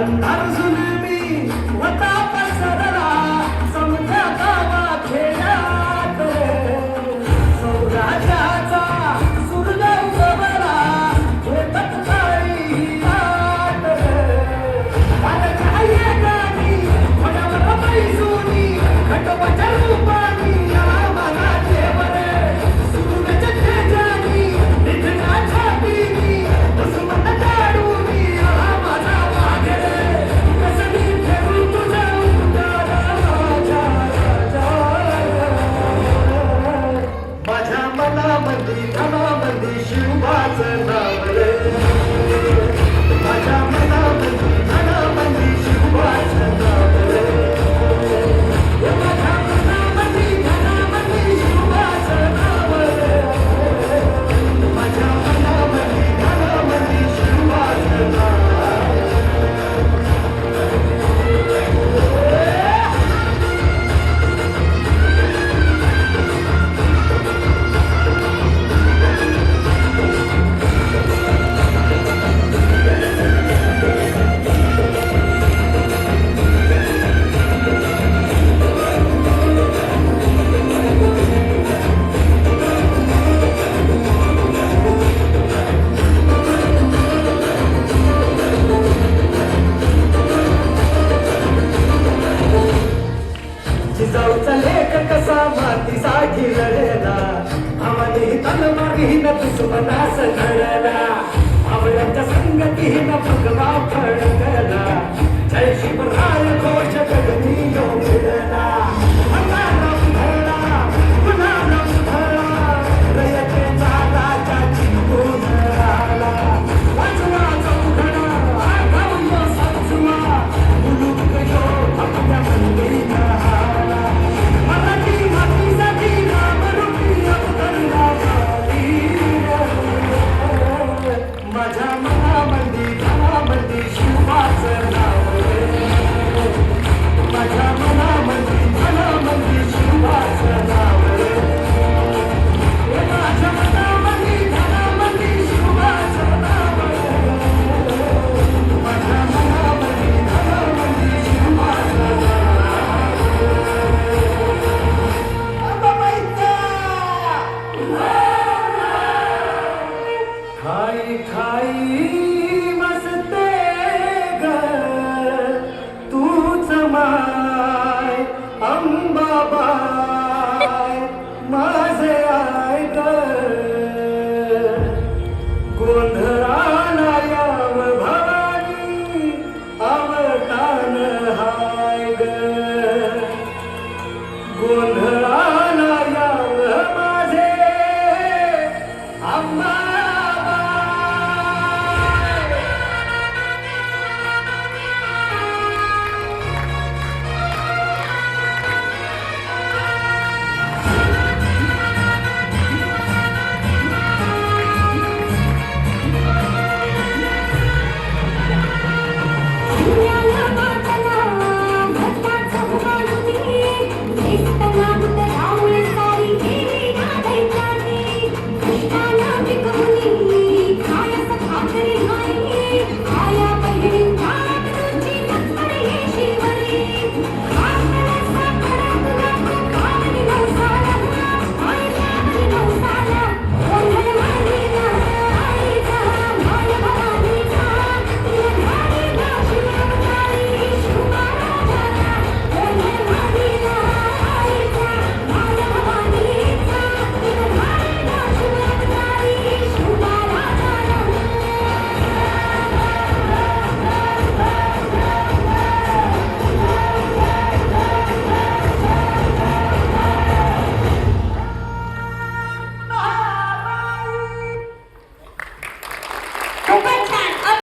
अंधार जुलमी होता पसरला समजा गावा खेळात सौराज्याचा सूर्य उगवला होतच काळी लाट अरे काय गाणी फडावर बैसुनी खटपट रूपानी आम्हाला देवरे सूरज तेजानी निघना छातीनी दुश्मन काढूनी आम्हाला वागरे कसली ठेवू तुझ्या उदारा माझ्या मनामध्ये धनामध्ये शिवाचं नाव रे माझ्या मनामध्ये धनामध्ये शिवाचं नाव रे माझ्या मनामध्ये धनामध्ये शिवाचं नाव रे माझ्या मनामध्ये धनामध्ये शिवाचं नाव जिजाऊचा लेख कसा मातीसाठी लढला आम्हाने तलवारीन दुश्मनास घडला आवळ्यांच्या संगतीन भगवा फडकला जय शिवराय घोष गगनी मिळला अंगाराम धरला गुलाम धरला रयतेचा राजा जिंकून आला वाचवा चौघडा आगाऊ साचवा मुलुक यो आपल्या मंदिरीत आला मराठी मातीसाठी रामरूपी अवतरला माझ्या मनामध्ये धनामध्ये शिवाचं नाव रे माझ्या मनामध्ये धनामध्ये शिवाचं नाव रे माझ्या मनामध्ये धनामध्ये शिवाचं नाव रे माझ्या मनामध्ये धनामध्ये शिवाचं खाई खाई मस्ते ग तूच माय अंबाबाय माझे आय ग गोंधळाला याव भवानी अवतान हाय ग गोंधळाला याव माझे अंबा खाया